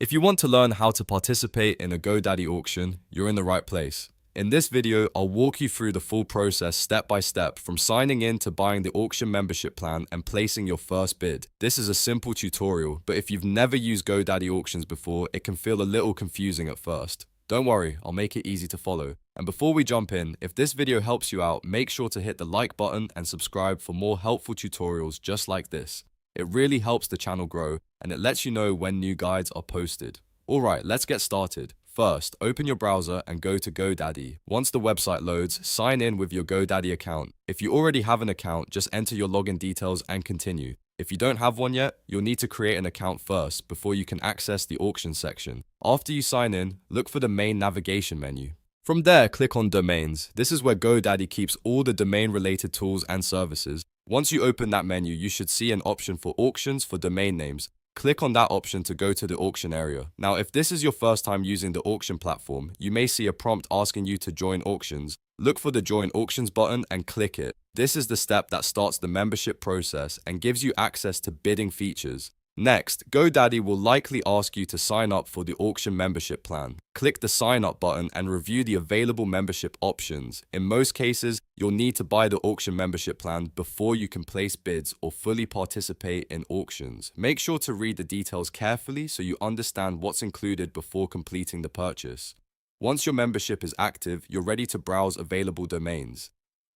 If you want to learn how to participate in a GoDaddy auction, you're in the right place. In this video, I'll walk you through the full process step by step from signing in to buying the auction membership plan and placing your first bid. This is a simple tutorial, but if you've never used GoDaddy auctions before, it can feel a little confusing at first. Don't worry, I'll make it easy to follow. And before we jump in, if this video helps you out, make sure to hit the like button and subscribe for more helpful tutorials just like this. It really helps the channel grow, and it lets you know when new guides are posted. Alright, let's get started. First, open your browser and go to GoDaddy. Once the website loads, sign in with your GoDaddy account. If you already have an account, just enter your login details and continue. If you don't have one yet, you'll need to create an account first before you can access the auction section. After you sign in, look for the main navigation menu. From there, click on Domains. This is where GoDaddy keeps all the domain-related tools and services. Once you open that menu, you should see an option for auctions for domain names. Click on that option to go to the auction area. Now, if this is your first time using the auction platform, you may see a prompt asking you to join auctions. Look for the Join Auctions button and click it. This is the step that starts the membership process and gives you access to bidding features. Next, GoDaddy will likely ask you to sign up for the auction membership plan. Click the sign up button and review the available membership options. In most cases, you'll need to buy the auction membership plan before you can place bids or fully participate in auctions. Make sure to read the details carefully so you understand what's included before completing the purchase. Once your membership is active, you're ready to browse available domains.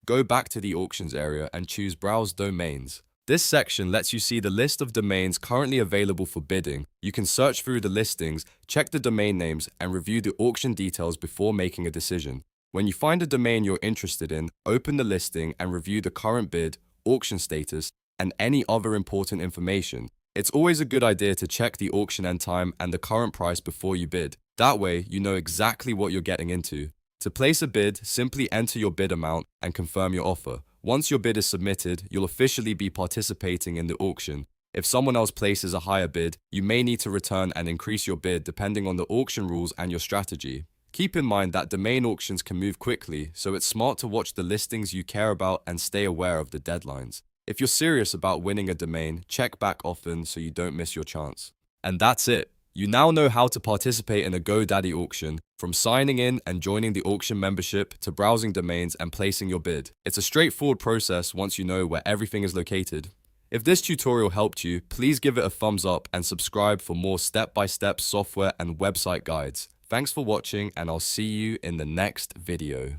Go back to the auctions area and choose Browse Domains. This section lets you see the list of domains currently available for bidding. You can search through the listings, check the domain names, and review the auction details before making a decision. When you find a domain you're interested in, open the listing and review the current bid, auction status, and any other important information. It's always a good idea to check the auction end time and the current price before you bid. That way, you know exactly what you're getting into. To place a bid, simply enter your bid amount and confirm your offer. Once your bid is submitted, you'll officially be participating in the auction. If someone else places a higher bid, you may need to return and increase your bid depending on the auction rules and your strategy. Keep in mind that domain auctions can move quickly, so it's smart to watch the listings you care about and stay aware of the deadlines. If you're serious about winning a domain, check back often so you don't miss your chance. And that's it. You now know how to participate in a GoDaddy auction, from signing in and joining the auction membership to browsing domains and placing your bid. It's a straightforward process once you know where everything is located. If this tutorial helped you, please give it a thumbs up and subscribe for more step-by-step software and website guides. Thanks for watching, and I'll see you in the next video.